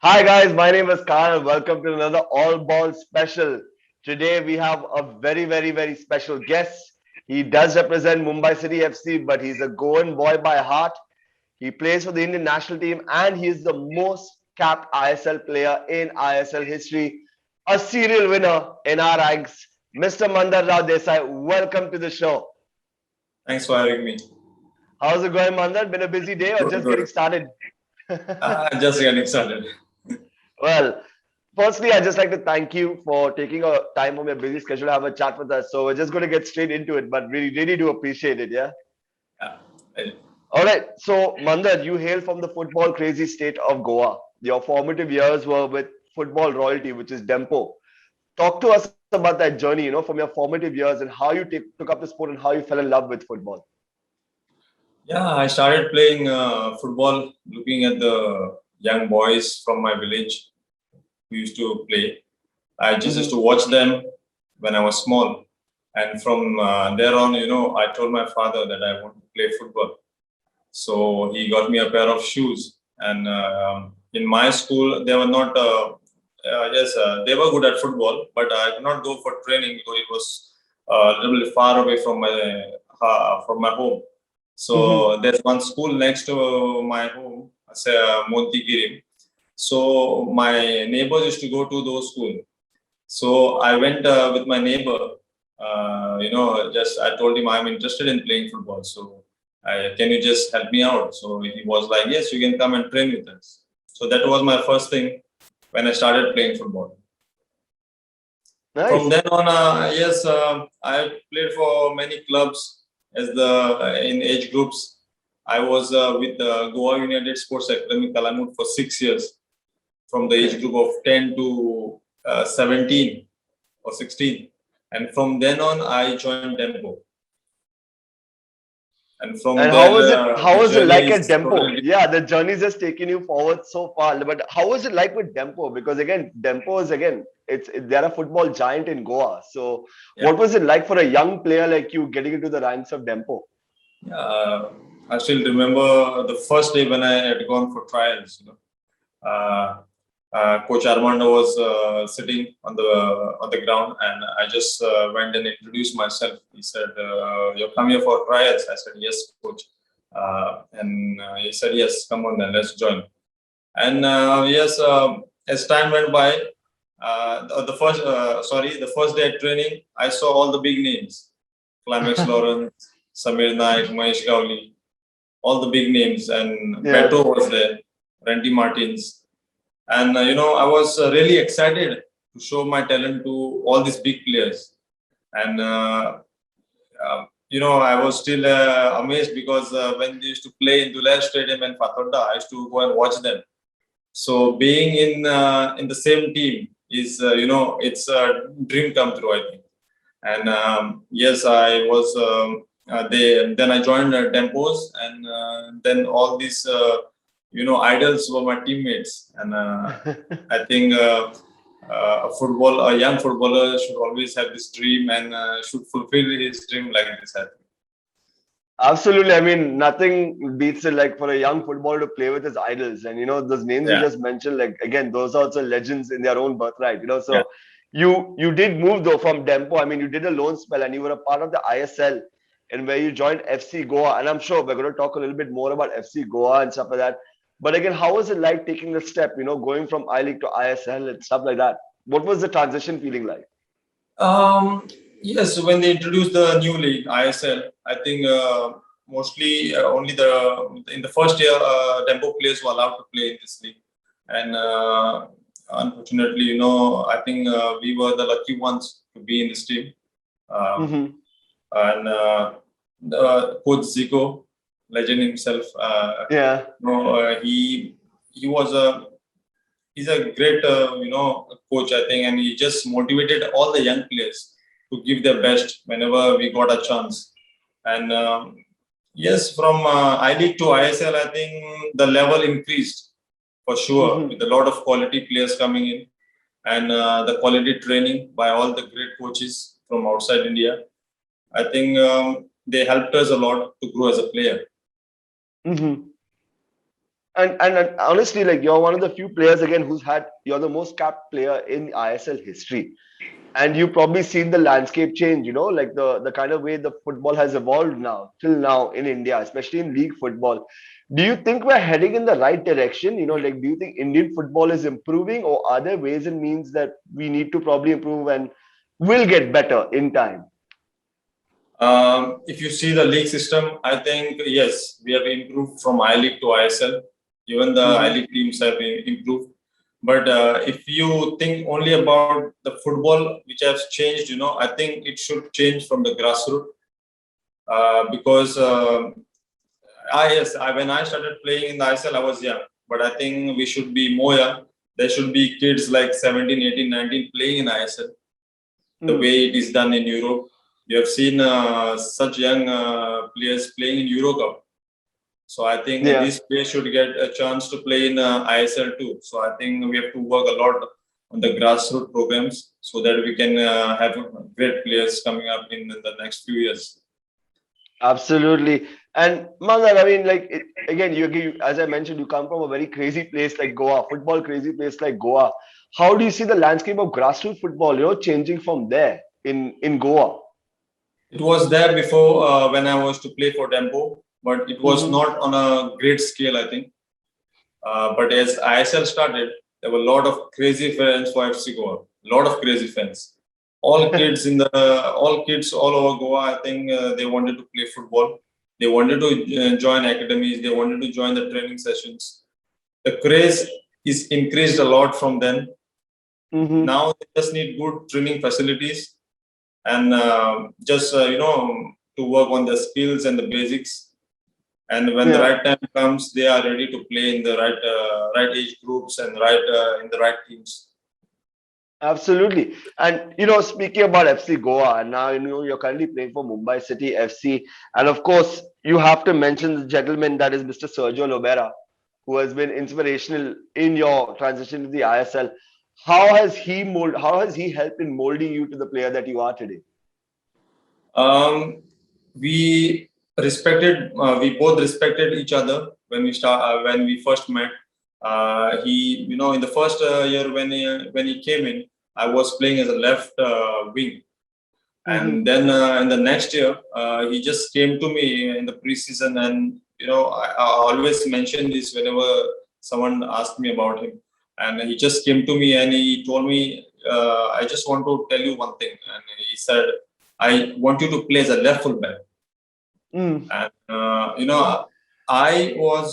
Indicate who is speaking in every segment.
Speaker 1: Hi guys, my name is Kyle. Welcome to another All Ball special. Today we have a very special guest. He does represent Mumbai City FC, but he's a Goan boy by heart. He plays for the Indian national team and he is the most capped ISL player in ISL history. A serial winner in our ranks. Mr. Mandar Rao Dessai, welcome to the show.
Speaker 2: Thanks for having me.
Speaker 1: How's it going, Mandar? Been a busy day or
Speaker 2: Good,
Speaker 1: just getting
Speaker 2: good.
Speaker 1: started?
Speaker 2: Just getting started.
Speaker 1: Well, firstly, I'd just like to thank you for taking a time from your busy schedule to have a chat with us. So we're just going to get straight into it, but we really do appreciate it. Yeah.
Speaker 2: Yeah. Well,
Speaker 1: All right. So, Mandar, you hail from the football crazy state of Goa. Your formative years were with football royalty, which is Dempo. Talk to us about that journey, from your formative years and how you took up the sport and how you fell in love with football.
Speaker 2: Yeah, I started playing football looking at the young boys from my village who used to play. I just used
Speaker 1: Hmm.
Speaker 2: to watch them when I was small. And from there on, I told my father that I want to play football. So he got me a pair of shoes. And in my school, they were not, yes, they were good at football, but I could not go for training because it was a little bit far away from my home.
Speaker 1: Hmm.
Speaker 2: So there's one school next to my home, say Montigirim. So my neighbors used to go to those schools. So I went with my neighbor. Just I told him I'm interested in playing football. So can you just help me out? So he was like, yes, you can come and train with us. So that was my first thing when I started playing football. From
Speaker 1: Nice.
Speaker 2: then on, yes, I played for many clubs as the in age groups. I was with the Goa United Sports Academy Kalamut for 6 years, from the age
Speaker 1: Okay.
Speaker 2: group of 10 to 17 or 16. And from then on, I joined Tempo. And from
Speaker 1: And
Speaker 2: there,
Speaker 1: how
Speaker 2: the
Speaker 1: was it
Speaker 2: journey
Speaker 1: like at
Speaker 2: is
Speaker 1: Dempo?
Speaker 2: totally
Speaker 1: Yeah, the journey's just taken you forward so far. But how was it like with Dempo? Because again, Dempo is again, they're a football giant in Goa. So
Speaker 2: yeah.
Speaker 1: what was it like for a young player like you getting into the ranks of Dempo?
Speaker 2: Yeah, I still remember the first day when I had gone for trials. Coach Armando was sitting on the ground, and I just went and introduced myself. He said, "You're come here for trials." I said, "Yes, coach." And he said, "Yes, come on then, let's join." And yes, as time went by, the first day at training, I saw all the big names: Climax Lawrence, Samir Naik, Mahesh Gowli, all the big names, and
Speaker 1: Yeah.
Speaker 2: Beto was there, Randy Martins, and I was really excited to show my talent to all these big players. And I was still amazed because when they used to play in Dulai Stadium and Fatorda, I used to go and watch them. So being in the same team is it's a dream come true, I think. And yes, I was they then I joined Tempos, and then all these idols were my teammates. And I think a young footballer should always have this dream and should fulfill his dream like this, I think.
Speaker 1: Absolutely. I mean, nothing beats it like for a young footballer to play with his idols. And those names you
Speaker 2: Yeah,
Speaker 1: just mentioned, like again, those are also legends in their own birthright.
Speaker 2: yeah,
Speaker 1: So you did move though from Dempo. I mean, you did a loan spell and you were a part of the ISL and where you joined FC Goa. And I'm sure we're going to talk a little bit more about FC Goa and stuff like that. But again, how was it like taking the step, going from I League to ISL and stuff like that? What was the transition feeling like?
Speaker 2: yes, when they introduced the new league, ISL, I think mostly only in the first year, Tempo players were allowed to play in this league, and unfortunately, I think we were the lucky ones to be in this team. Um,
Speaker 1: Hmm.
Speaker 2: and Coach Zico, legend himself,
Speaker 1: Yeah.
Speaker 2: he was a he's a great coach, I think, and he just motivated all the young players to give their best whenever we got a chance. And yes, from I League to ISL, I think the level increased for sure
Speaker 1: Hmm.
Speaker 2: with a lot of quality players coming in, and the quality training by all the great coaches from outside India. I think they helped us a lot to grow as a player.
Speaker 1: Hmm. And honestly, like you're one of the few players again who's had you're the most capped player in ISL history. And you've probably seen the landscape change, like the kind of way the football has evolved now, till now in India, especially in league football. Do you think we're heading in the right direction? Like, do you think Indian football is improving, or are there ways and means that we need to probably improve and will get better in time?
Speaker 2: If you see the league system, I think yes, we have improved from I League to ISL. Even the I
Speaker 1: Mm-hmm.
Speaker 2: League teams have improved. But if you think only about the football, which has changed, I think it should change from the grassroots because when I started playing in the ISL, I was young. But I think we should be more young. There should be kids like 17, 18, 19 playing in ISL the
Speaker 1: Mm.
Speaker 2: way it is done in Europe. You have seen such young players playing in Euro Cup. So I think
Speaker 1: Yeah.
Speaker 2: these players should get a chance to play in ISL too. So I think we have to work a lot on the grassroots programs so that we can have great players coming up in the next few years.
Speaker 1: Absolutely. And Mangal, I mean, like again, as I mentioned, you come from a very crazy place like Goa, football crazy place like Goa. How do you see the landscape of grassroots football, changing from there in Goa?
Speaker 2: It was there before when I was to play for Tempo, but it was
Speaker 1: Mm-hmm.
Speaker 2: not on a great scale, I think. But as ISL started, there were a lot of crazy fans for FC Goa. A lot of crazy fans. All kids all over Goa. I think they wanted to play football. They wanted to join academies. They wanted to join the training sessions. The craze is increased a lot from then.
Speaker 1: Mm-hmm.
Speaker 2: Now they just need good training facilities and just to work on the skills and the basics. And when the
Speaker 1: Yeah.
Speaker 2: right time comes, they are ready to play in the right age groups and right in the right teams.
Speaker 1: Absolutely. And speaking about FC Goa, and now you're currently playing for Mumbai City FC. And of course, you have to mention the gentleman that is Mr. Sergio Lobera, who has been inspirational in your transition to the ISL. How has he helped in molding you to the player that you are today?
Speaker 2: Um, we we both respected each other when we first met. In the first year when he came in, I was playing as a left wing. And
Speaker 1: Mm-hmm.
Speaker 2: then in the next year, he just came to me in the preseason, and I always mention this whenever someone asked me about him. And he just came to me and he told me, "I just want to tell you one thing." And he said, "I want you to play as a left fullback."
Speaker 1: Mm.
Speaker 2: And I was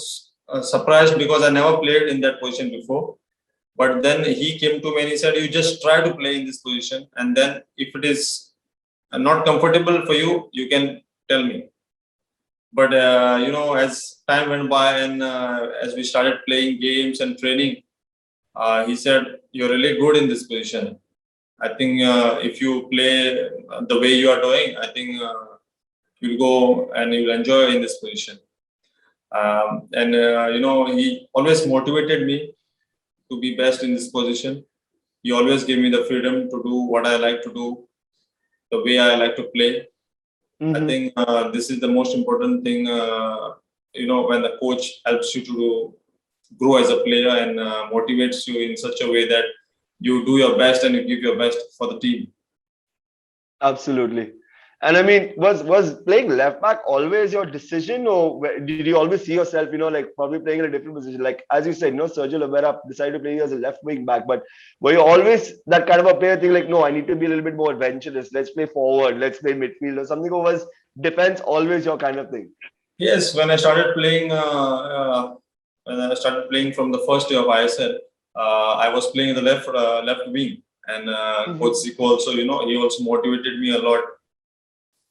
Speaker 2: surprised because I never played in that position before. But then he came to me and he said, "You just try to play in this position, and then if it is not comfortable for you, you can tell me." But as time went by and as we started playing games and training, he said, "You're really good in this position. I think if you play the way you are doing, I think you'll go and you'll enjoy in this position." And he always motivated me to be best in this position. He always gave me the freedom to do what I like to do, the way I like to play. I
Speaker 1: Mm-hmm.
Speaker 2: think this is the most important thing. When the coach helps you to grow as a player and motivates you in such a way that you do your best and you give your best for the team.
Speaker 1: Absolutely. And I mean, was playing left back always your decision, or did you always see yourself, like probably playing in a different position? Like as you said, Sergio Rivera decided to play you as a left wing back, but were you always that kind of a player, think like, no, I need to be a little bit more adventurous. Let's play forward, let's play midfield or something, or was defense always your kind of thing?
Speaker 2: Yes, when I started playing from the first year of ISL, I was playing in the left wing, and Coach
Speaker 1: Hmm.
Speaker 2: Zico also, he also motivated me a lot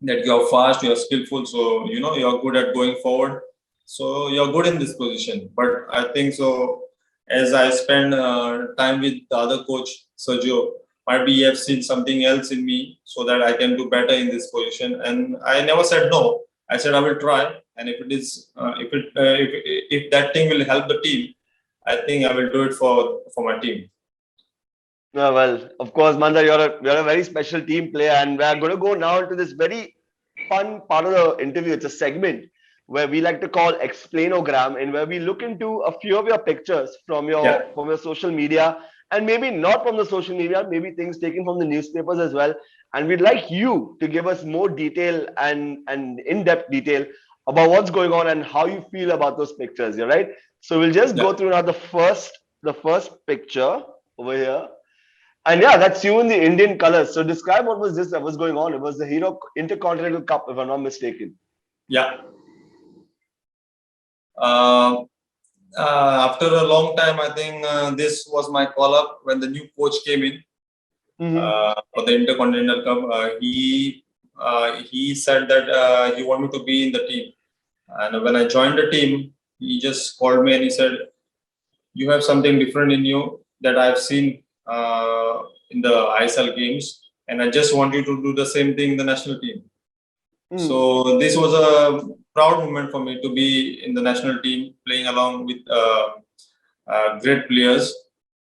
Speaker 2: that you're fast, you're skillful, so you're good at going forward. So you're good in this position. But I think so as I spend time with the other coach, Sergio, might be he have seen something else in me so that I can do better in this position. And I never said no. I said I will try, and if it is, if that thing will help the team, I think I will do it for my team.
Speaker 1: Well, of course, Mandar, you're a very special team player, and we're going to go now into this very fun part of the interview. It's a segment where we like to call explainogram, and where we look into a few of your pictures
Speaker 2: Yeah.
Speaker 1: from your social media, and maybe not from the social media, maybe things taken from the newspapers as well. And we'd like you to give us more detail and in-depth detail about what's going on and how you feel about those pictures. You're right. So we'll just
Speaker 2: Yeah.
Speaker 1: go through now the first picture over here. And yeah, that's you in the Indian colors. So describe what was this that was going on. It was the Hero Intercontinental Cup, if I'm not mistaken.
Speaker 2: Yeah. Uh, After a long time, I think this was my call up when the new coach came in
Speaker 1: Mm-hmm.
Speaker 2: for the Intercontinental Cup. He said that he wanted me to be in the team, and when I joined the team, he just called me and he said, "You have something different in you that I've seen in the ISL games, and I just want you to do the same thing in the national team."
Speaker 1: Mm.
Speaker 2: So this was a proud moment for me to be in the national team, playing along with great players,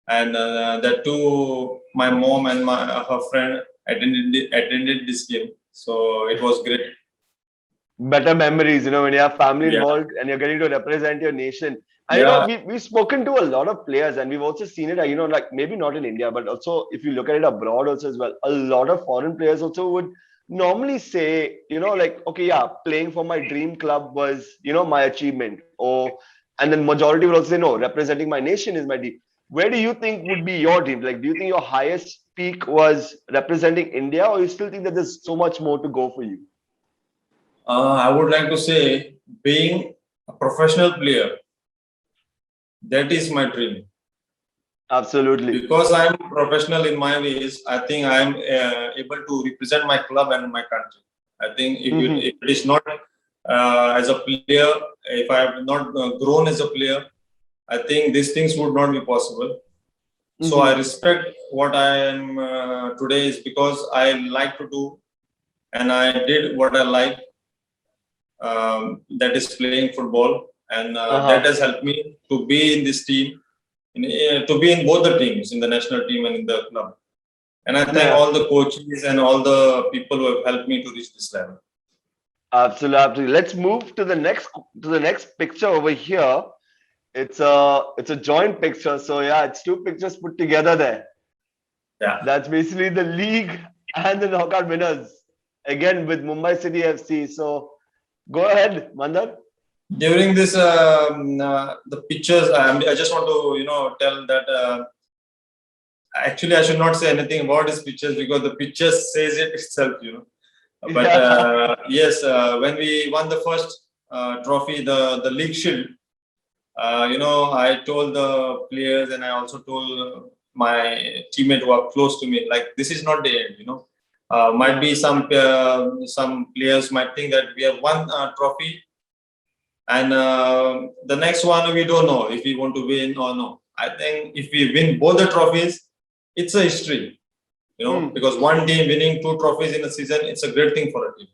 Speaker 2: and that too, my mom and her friend attended this game. So it was great.
Speaker 1: Better memories, when you have family
Speaker 2: Yeah,
Speaker 1: involved and you're getting to represent your nation. And
Speaker 2: yeah,
Speaker 1: we've spoken to a lot of players, and we've also seen it, like maybe not in India, but also if you look at it abroad also as well, a lot of foreign players also would normally say, like, okay, yeah, playing for my dream club was, my achievement. Or and then majority would also say, no, representing my nation is my dream. Where do you think would be your dream? Like, do you think your highest peak was representing India, or you still think that there's so much more to go for you?
Speaker 2: I would like to say, being a professional player, that is my dream.
Speaker 1: Absolutely.
Speaker 2: Because I'm professional in my ways, I think I'm able to represent my club and my country. I think if it is not as a player, if I have not grown as a player, I think these things would not be possible. So I
Speaker 1: Mm-hmm.
Speaker 2: respect what I am today is because I like to do and I did what I like, that is playing football, and that
Speaker 1: Uh-huh.
Speaker 2: has helped me to be in this team, to be in both the teams, in the national team and in the club. And I thank
Speaker 1: Yeah,
Speaker 2: all the coaches and all the people who have helped me to reach this level.
Speaker 1: absolutely, absolutely. Let's move to the next picture over here. It's a joint picture, so yeah, it's two pictures put together there.
Speaker 2: Yeah.
Speaker 1: That's basically the league and the knockout winners again with Mumbai City FC. So go ahead, Mandar.
Speaker 2: During this, the pictures, I just want to, tell that actually I should not say anything about these pictures because the pictures says it itself. But
Speaker 1: Yeah.
Speaker 2: yes, when we won the first trophy, the league shield, I told the players and I also told my teammate who are close to me, like this is not the end. Might
Speaker 1: Yeah.
Speaker 2: be some players might think that we have won a trophy, and the next one we don't know if we want to win or no. I think if we win both the trophies, it's a history.
Speaker 1: Hmm.
Speaker 2: Because one team winning two trophies in a season, it's a great thing for a team.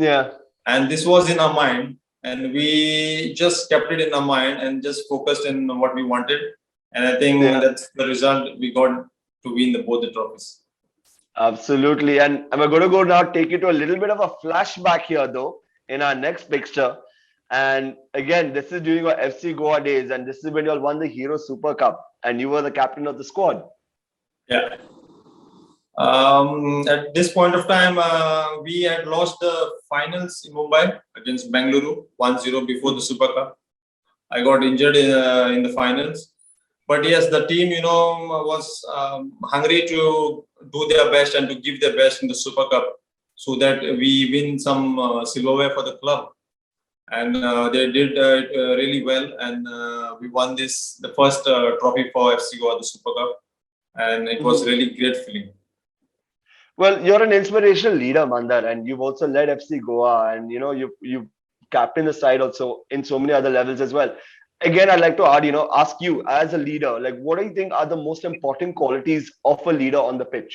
Speaker 1: Yeah.
Speaker 2: And this was in our mind, and we just kept it in our mind and just focused in what we wanted. And I think
Speaker 1: Yeah.
Speaker 2: that's the result we got to win both the trophies.
Speaker 1: Absolutely. And we're going to go now, take you to a little bit of a flashback here, though, in our next picture. And again, this is during our FC Goa days, and this is when you all won the Hero Super Cup, and you were the captain of the squad.
Speaker 2: Yeah. At this point of time, we had lost the finals in Mumbai against Bengaluru 1-0 before the Super Cup. I got injured in the finals. But yes, the team, was hungry to do their best and to give their best in the Super Cup so that we win some silverware for the club. And they did it really well. And we won the first trophy for FC Goa, the Super Cup. And it was
Speaker 1: Mhm.
Speaker 2: really great feeling.
Speaker 1: Well, you're an inspirational leader, Mandar, and you've also led FC Goa, and you've captained the side also in so many other levels as well. Again, I'd like to ask you as a leader, like, what do you think are the most important qualities of a leader on the pitch?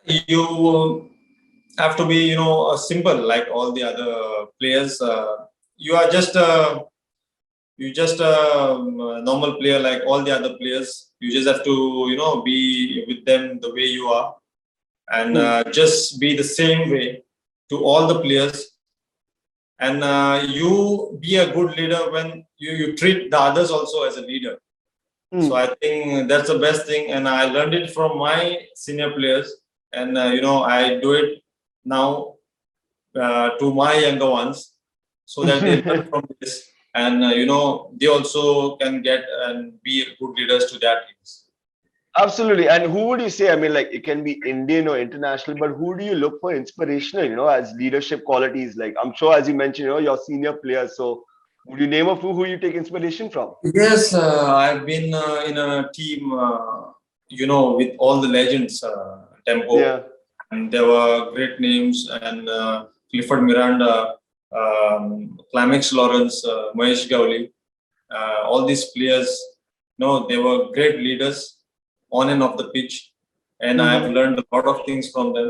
Speaker 2: You have to be, simple like all the other players. You are just a normal player like all the other players. You just have to, be with them the way you are, and
Speaker 1: Hmm.
Speaker 2: just be the same way to all the players. and you be a good leader when you treat the others also as a leader. So
Speaker 1: Mm.
Speaker 2: I think that's the best thing, and I learned it from my senior players, and I do it now to my younger ones, so that they learn from this, and they also can get and be good leaders to their teams.
Speaker 1: Absolutely. And who would you say? I mean, like it can be Indian or international, but who do you look for inspirational, as leadership qualities? Like I'm sure, as you mentioned, your senior players. So would you name a few who you take inspiration from?
Speaker 2: Yes, I've been in a team, with all the legends, Tempo,
Speaker 1: Yeah.
Speaker 2: and there were great names, and Clifford Miranda, Climax Lawrence, Mahesh Gowli, all these players, they were great leaders on and off the pitch, and I've
Speaker 1: Mm-hmm.
Speaker 2: learned a lot of things from them.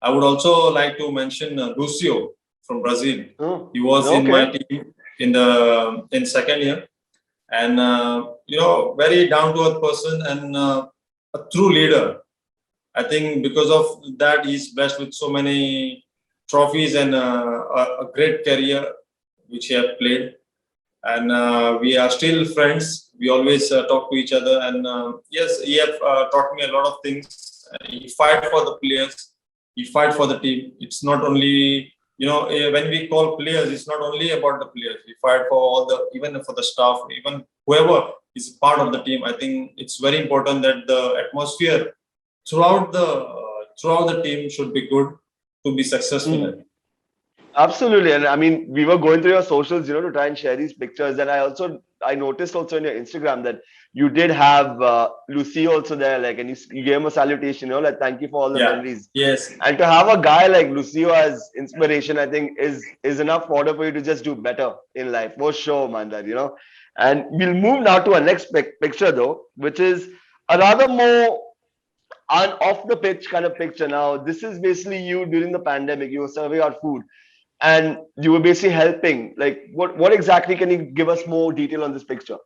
Speaker 2: I would also like to mention Lucio from Brazil.
Speaker 1: Oh,
Speaker 2: He was in my
Speaker 1: okay.
Speaker 2: team in second year, and very down to earth person, and a true leader. I think because of that, he's blessed with so many trophies and a great career which he have played. And we are still friends. We always talk to each other. And yes, he have taught me a lot of things. He fight for the players. He fight for the team. It's not only when we call players, it's not only about the players. We fight for all the, even for the staff, even whoever is part of the team. I think it's very important that the atmosphere throughout the team should be good to be successful.
Speaker 1: Mm. Absolutely. And I mean, we were going through your socials, to try and share these pictures. And I noticed also in your Instagram that you did have Lucy also there, like, and you gave him a salutation, like, thank you for all the
Speaker 2: Yeah.
Speaker 1: memories.
Speaker 2: Yes.
Speaker 1: And to have a guy like Lucio as inspiration, I think is enough order for you to just do better in life, for sure, Mandar. And we'll move now to our next picture, though, which is a rather more off the pitch kind of picture. Now, this is basically you during the pandemic. You were serving out food and you were basically helping. Like, what exactly can you give us more detail on this picture?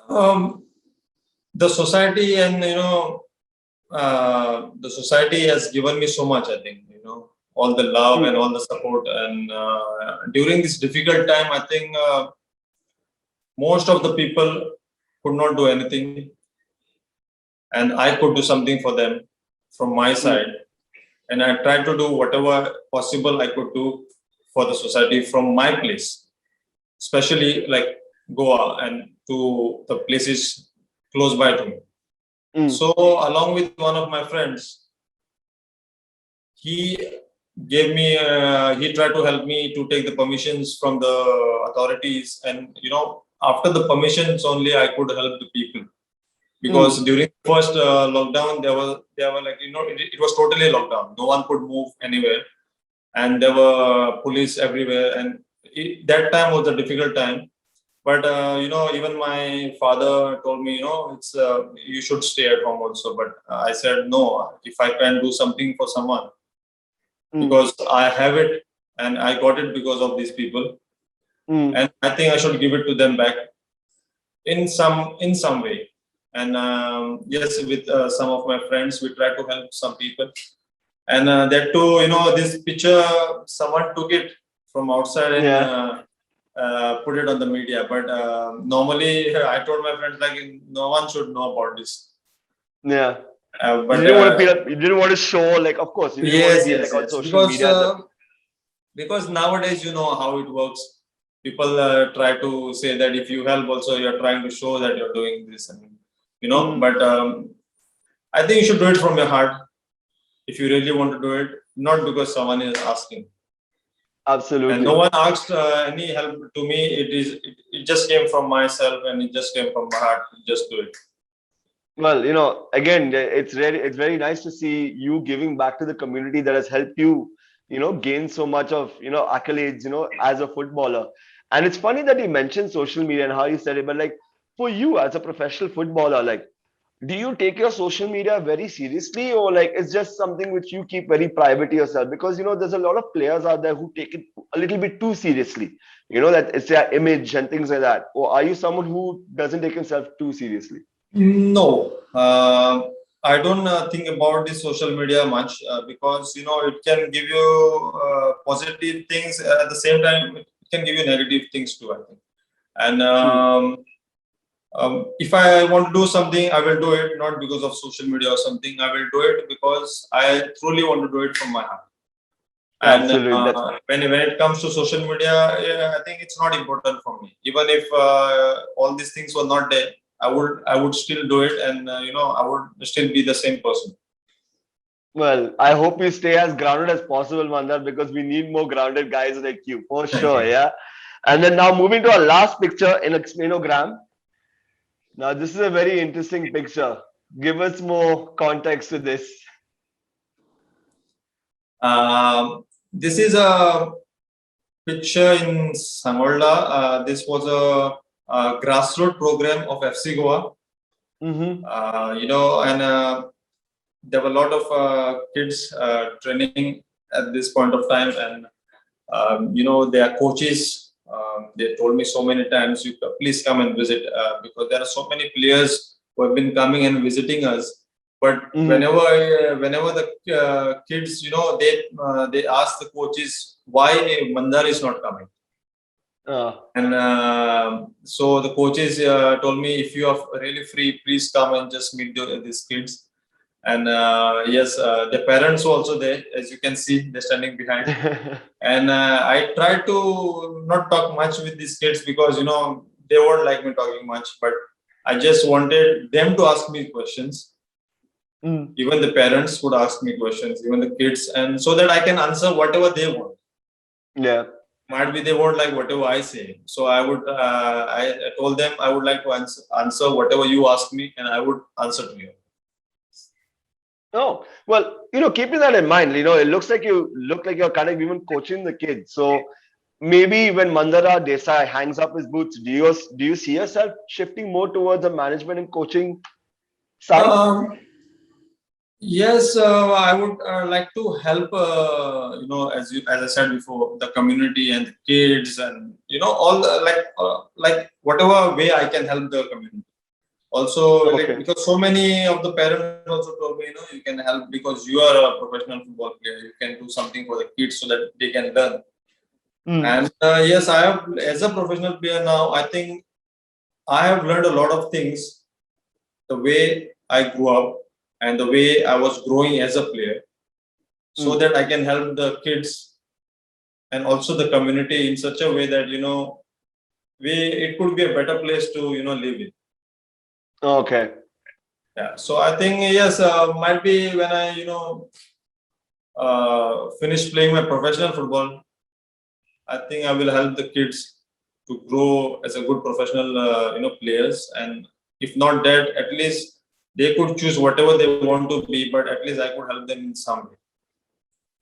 Speaker 2: Um, the society, and the society has given me so much. I think all the love and
Speaker 1: Mm,
Speaker 2: all the support, and during this difficult time, I think most of the people could not do anything, and I could do something for them from my
Speaker 1: mm,
Speaker 2: side, and I tried to do whatever possible I could do for the society from my place, especially like Goa and to the places close by to me.
Speaker 1: mm,
Speaker 2: So, along with one of my friends, he gave me, he tried to help me to take the permissions from the authorities. And, after the permissions only, I could help the people. Because
Speaker 1: mm,
Speaker 2: during the first lockdown, there were like, it was totally lockdown. No one could move anywhere. And there were police everywhere. And that time was a difficult time. But even my father told me, it's you should stay at home also. But I said no. If I can do something for someone,
Speaker 1: mm,
Speaker 2: because I have it and I got it because of these people,
Speaker 1: mm.
Speaker 2: and I think I should give it to them back in some way. And yes, with some of my friends, we try to help some people, and that too, this picture someone took it from outside and.
Speaker 1: Yeah,
Speaker 2: Put it on the media, but normally I told my friends like no one should know about this.
Speaker 1: yeah. You
Speaker 2: But
Speaker 1: didn't want to be up, you didn't want to show, like, of course, you didn't want to
Speaker 2: yes,
Speaker 1: be
Speaker 2: yes,
Speaker 1: like on
Speaker 2: yes,
Speaker 1: social media as a.
Speaker 2: because nowadays you know how it works. People try to say that if you help, also you're trying to show that you're doing this, and
Speaker 1: Mm,
Speaker 2: But I think you should do it from your heart if you really want to do it, not because someone is asking. And no
Speaker 1: absolutely.
Speaker 2: one asked any help to me. It just came from myself, and it just came from my heart. Just do it.
Speaker 1: Well, again, it's very nice to see you giving back to the community that has helped you, gain so much of, accolades, as a footballer. And it's funny that you mentioned social media and how you said it, but like for you as a professional footballer, like, do you take your social media very seriously, or like it's just something which you keep very private to yourself? Because there's a lot of players out there who take it a little bit too seriously, that it's their image and things like that. Or are you someone who doesn't take himself too seriously?
Speaker 2: No. I don't think about the social media much because it can give you positive things at the same time it can give you negative things too. I think, and
Speaker 1: Hmm.
Speaker 2: if I want to do something, I will do it not because of social media or something. I will do it because I truly want to do it from my heart. And
Speaker 1: Absolutely. That's
Speaker 2: when it comes to social media, yeah, I think it's not important for me. Even if all these things were not there, I would still do it, and I would still be the same person.
Speaker 1: well, I hope you stay as grounded as possible, Mandar, because we need more grounded guys like you for
Speaker 2: Thank
Speaker 1: sure.
Speaker 2: you.
Speaker 1: Yeah. And then now moving to our last picture in a Xmenogram. Now, this is a very interesting picture. Give us more context to this.
Speaker 2: This is a picture in Sangolda. This was a grassroots program of FC Goa.
Speaker 1: Mm-hmm.
Speaker 2: And there were a lot of kids training at this point of time, and their coaches. They told me so many times, "You please come and visit," because there are so many players who have been coming and visiting us. But
Speaker 1: Mm-hmm.
Speaker 2: whenever the kids, they ask the coaches why Mandar is not coming.
Speaker 1: Uh,
Speaker 2: And so the coaches told me, if you are really free, please come and just meet these kids. And yes, the parents were also there, as you can see, they're standing behind. And I tried to not talk much with these kids because they won't like me talking much. But I just wanted them to ask me questions.
Speaker 1: mm,
Speaker 2: Even the parents would ask me questions, even the kids, and so that I can answer whatever they want.
Speaker 1: yeah.
Speaker 2: Might be they won't like whatever I say. So I told them I would like to answer whatever you ask me, and I would answer to you.
Speaker 1: Oh, well, keeping that in mind, it looks like you look like you're kind of even coaching the kids. So maybe when Mandar Rao Desai hangs up his boots, do you see yourself shifting more towards the management and coaching side?
Speaker 2: Um, yes, I would like to help. As I said before, the community and the kids, and all the, like whatever way I can help the community. Also, like,
Speaker 1: Okay.
Speaker 2: because so many of the parents also told me, you can help because you are a professional football player. You can do something for the kids so that they can learn.
Speaker 1: Mm,
Speaker 2: And yes, I have, as a professional player now, I think I have learned a lot of things, the way I grew up and the way I was growing as a player, so
Speaker 1: mm.
Speaker 2: that I can help the kids and also the community in such a way that, it could be a better place to, live in.
Speaker 1: Okay.
Speaker 2: Yeah. So I think, yes, might be when I, finish playing my professional football, I think I will help the kids to grow as a good professional, players. And if not that, at least they could choose whatever they want to be. But at least I could help them in some way.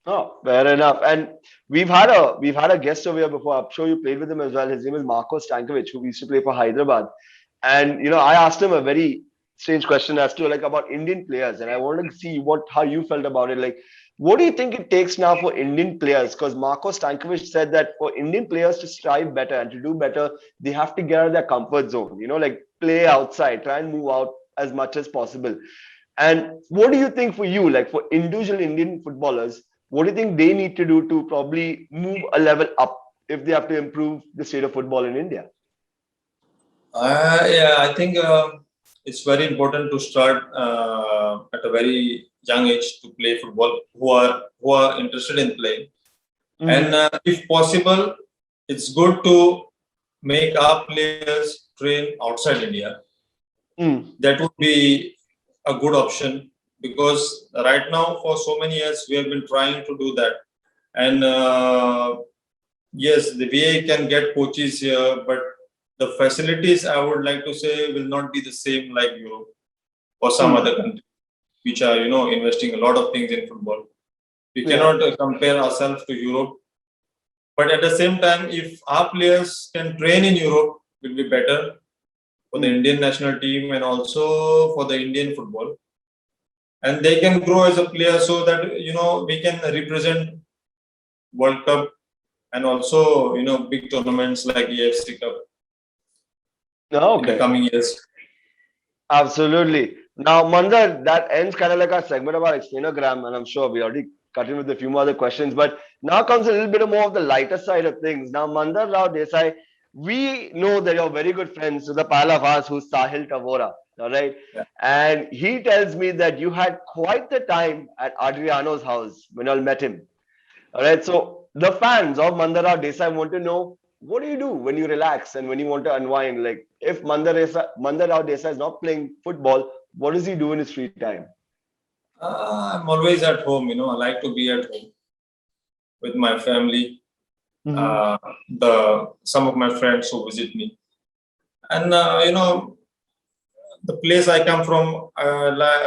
Speaker 1: Oh, fair enough. And we've had a guest over here before. I'm sure you played with him as well. His name is Marco Stankovic, who used to play for Hyderabad. And I asked him a very strange question as to like about Indian players, and I wanted to see how you felt about it. Like, what do you think it takes now for Indian players? Because Marco Stankovic said that for Indian players to strive better and to do better, they have to get out of their comfort zone. Like play outside, try and move out as much as possible. And what do you think for you, like for individual Indian footballers, what do you think they need to do to probably move a level up if they have to improve the state of football in India?
Speaker 2: Yeah, I think it's very important to start at a very young age to play football. Who are interested in playing, and
Speaker 1: Mm-hmm.
Speaker 2: if possible, it's good to make our players train outside India.
Speaker 1: Mm.
Speaker 2: That would be a good option because right now for so many years we have been trying to do that, and yes, the VA can get coaches here, but the facilities I would like to say will not be the same like Europe or some
Speaker 1: Mm.
Speaker 2: other country which are investing a lot of things in football. We
Speaker 1: Yeah.
Speaker 2: cannot compare ourselves to Europe, but at the same time, if our players can train in Europe, will be better for the
Speaker 1: Mm.
Speaker 2: Indian national team and also for the Indian football, and they can grow as a player so that we can represent World Cup and also big tournaments like AFC Cup
Speaker 1: Oh,
Speaker 2: in the
Speaker 1: okay.
Speaker 2: coming years.
Speaker 1: Absolutely. Now, Mandar, that ends kind of like our segment about explainogram, and I'm sure we already cut in with a few more other questions. But now comes a little bit more of the lighter side of things. Now, Mandar Rao Desai, we know that you're very good friends with the pal of ours who's Sahil Tavora, all right?
Speaker 2: Yeah.
Speaker 1: And he tells me that you had quite the time at Adriano's house when you all met him. All right. So the fans of Mandar Rao Desai want to know, what do you do when you relax and when you want to unwind? Like if Mandar Rao Desai is not playing football, what does he do in his free time?
Speaker 2: I'm always at home. I like to be at home with my family.
Speaker 1: Mm-hmm.
Speaker 2: Uh, the some of my friends who visit me, and the place I come from.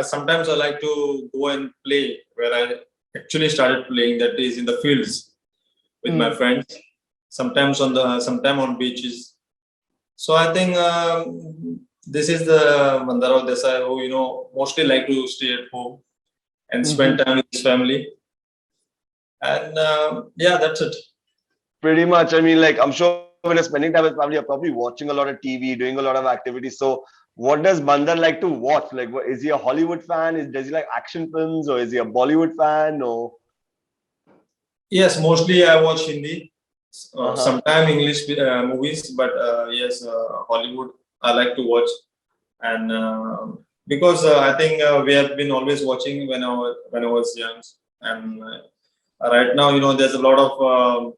Speaker 2: Sometimes I like to go and play where I actually started playing. That is in the fields with my
Speaker 1: Mm.
Speaker 2: friends. Sometime on beaches. So I think this is the Mandar Rao Desai who mostly like to stay at home and spend
Speaker 1: Mm-hmm.
Speaker 2: time with his family. And yeah, that's it.
Speaker 1: Pretty much. I mean, like I'm sure when you're spending time with family, you're probably watching a lot of TV, doing a lot of activities. So what does Mandar like to watch? Like, is he a Hollywood fan? Does he like action films, or is he a Bollywood fan? Or
Speaker 2: Yes, mostly I watch Hindi,
Speaker 1: uh-huh.
Speaker 2: sometime English movies, but yes, Hollywood I like to watch, and because I think we have been always watching when I was young, and right now there's a lot of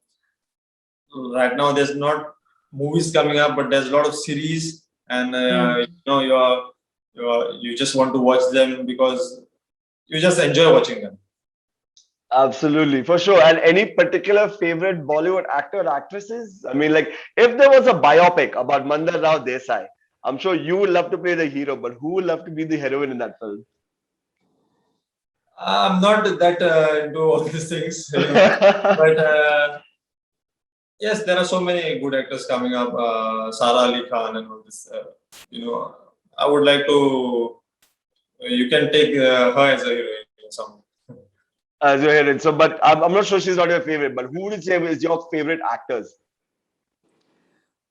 Speaker 2: right now there's not movies coming up, but there's a lot of series, and you just want to watch them because you just enjoy watching them.
Speaker 1: Absolutely, for sure. And any particular favorite Bollywood actor or actresses? I mean, like, if there was a biopic about Mandar Rao Desai, I'm sure you would love to play the hero, but who would love to be the heroine in that film?
Speaker 2: I'm not that into all these things, but yes, there are so many good actors coming up. Sara Ali Khan and all this. I would like to. You can take her as a heroine. Some.
Speaker 1: As your heroine. So, but I'm not sure she's not your favorite, but who would you say is your favorite actors?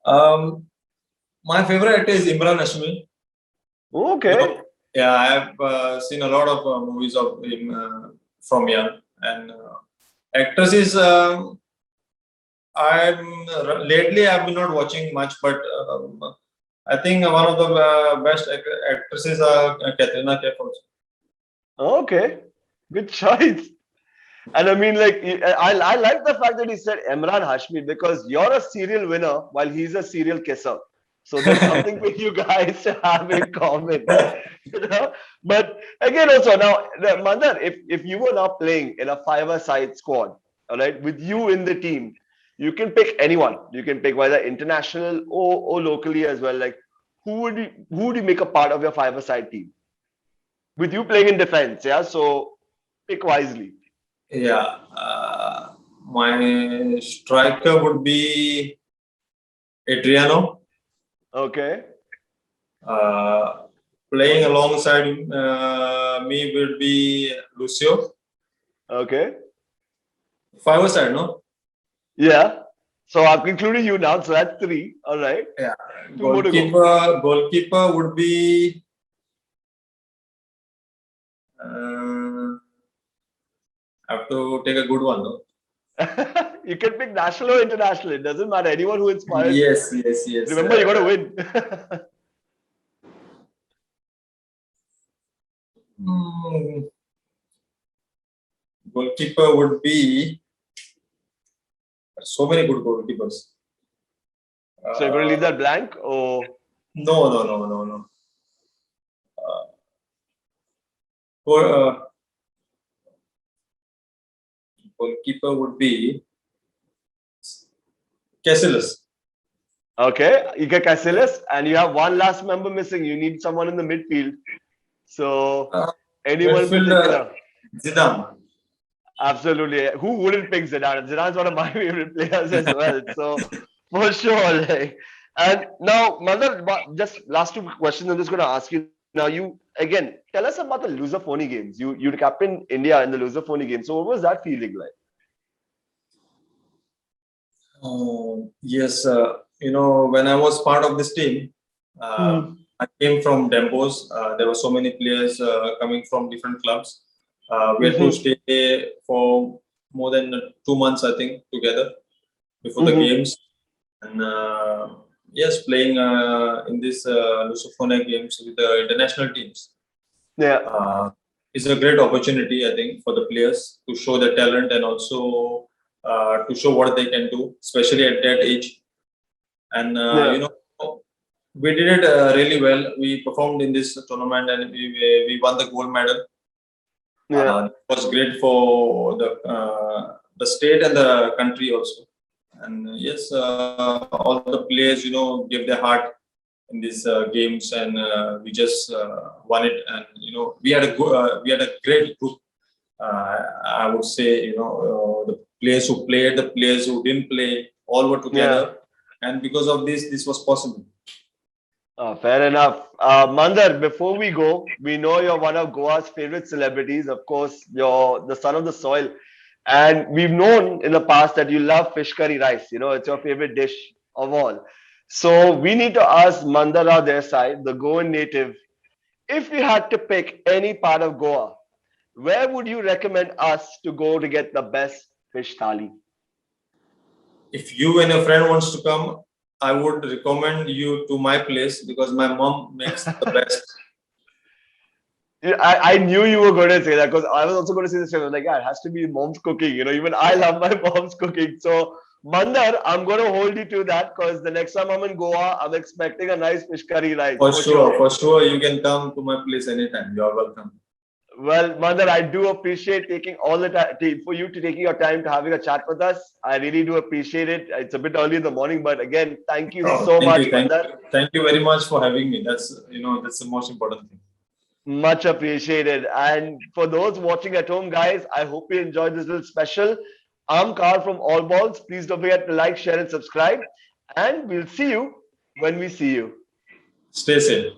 Speaker 2: Um, my favorite actor is Imran Hashmi. You
Speaker 1: Okay.
Speaker 2: know, yeah, I have seen a lot of movies of him from young, and actresses. Lately I've been not watching much, but I think one of the best actresses are Katrina Kaif also.
Speaker 1: Okay. Good choice. And I mean, like, I like the fact that he said Imran Hashmi because you're a serial winner while he's a serial kisser. So there's something for you guys to have in common. You know? But again, also now, Mandar, if you were now playing in a five-a-side squad, all right, with you in the team, you can pick anyone. You can pick whether international or locally as well. Like, who would you make a part of your five-a-side team? With you playing in defense, yeah. So pick wisely.
Speaker 2: Yeah, my striker would be Adriano.
Speaker 1: Okay.
Speaker 2: Uh, Playing alongside me will be Lucio.
Speaker 1: Okay.
Speaker 2: Five side, no?
Speaker 1: Yeah. So I've concluded you now. So that's three. All right.
Speaker 2: Yeah.
Speaker 1: Two more to go.
Speaker 2: Goalkeeper would be. Uh, have to take a good one, no?
Speaker 1: You can pick national or international. It doesn't matter. Anyone who inspires you.
Speaker 2: Yes, yes, yes.
Speaker 1: Remember, you got to win.
Speaker 2: Hmm, goalkeeper would be so many good goalkeepers.
Speaker 1: So you're going to leave
Speaker 2: Uh,
Speaker 1: that blank, or
Speaker 2: no, no, no, no, no. Goal, goalkeeper would be Casillas.
Speaker 1: okay, you get Casillas, and you have one last member missing. You need someone in the midfield. So
Speaker 2: Uh,
Speaker 1: anyone in
Speaker 2: Midfielder
Speaker 1: particular?
Speaker 2: Zidane.
Speaker 1: Absolutely. Who wouldn't pick Zidane? Zidane's one of my favorite players as well. So for sure. Like, and now, Mother, just last two questions I'm just going to ask you. Now, you again tell us about the loser-phony games. You captained India in the loser-phony game. So what was that feeling like?
Speaker 2: Yes, when I was part of this team,
Speaker 1: Hmm.
Speaker 2: I came from Dembos. There were so many players coming from different clubs. We had to
Speaker 1: Mm-hmm.
Speaker 2: stay for more than 2 months, I think, together before the
Speaker 1: Mm-hmm.
Speaker 2: games. And yes, playing in this Lusophone games with the international teams
Speaker 1: Yeah.
Speaker 2: uh, is a great opportunity, I think, for the players to show their talent and also to show what they can do, especially at that age. And
Speaker 1: Yeah.
Speaker 2: we did it really well. We performed in this tournament and we won the gold medal.
Speaker 1: Yeah.
Speaker 2: It was great for the state and the country also. And yes, all the players, gave their heart in these games, and we just won it. And we had a great group. I would say, the players who played, the players who didn't play, all were
Speaker 1: Yeah.
Speaker 2: together, and because of this was possible.
Speaker 1: Fair enough. Mandar, before we go, we know you're one of Goa's favorite celebrities. Of course, you're the son of the soil. And we've known in the past that you love fish curry rice. You know, it's your favorite dish of all. So we need to ask Mandar Rao Dessai, the Goan native, if you had to pick any part of Goa, where would you recommend us to go to get the best fish thali?
Speaker 2: If you and a friend wants to come, I would recommend you to my place because my mom makes the best.
Speaker 1: Yeah, I knew you were going to say that because I was also going to say this. I was like, yeah, it has to be mom's cooking. You know, even I love my mom's cooking. So, Mandar, I'm going to hold you to that because the next time I'm in Goa, I'm expecting a nice fish curry rice for sure.
Speaker 2: For sure, you can come to my place anytime. You are welcome.
Speaker 1: Well, Mandar, I do appreciate taking all the time for you to taking your time to having a chat with us. I really do appreciate it. It's a bit early in the morning, but again, thank you
Speaker 2: Oh,
Speaker 1: so much, Mandar.
Speaker 2: thank you very much for having me. That's the most important thing.
Speaker 1: Much appreciated. And for those watching at home, guys, I hope you enjoyed this little special. I'm Carl from All Balls. Please don't forget to like, share, and subscribe. And we'll see you when we see you.
Speaker 2: Stay safe.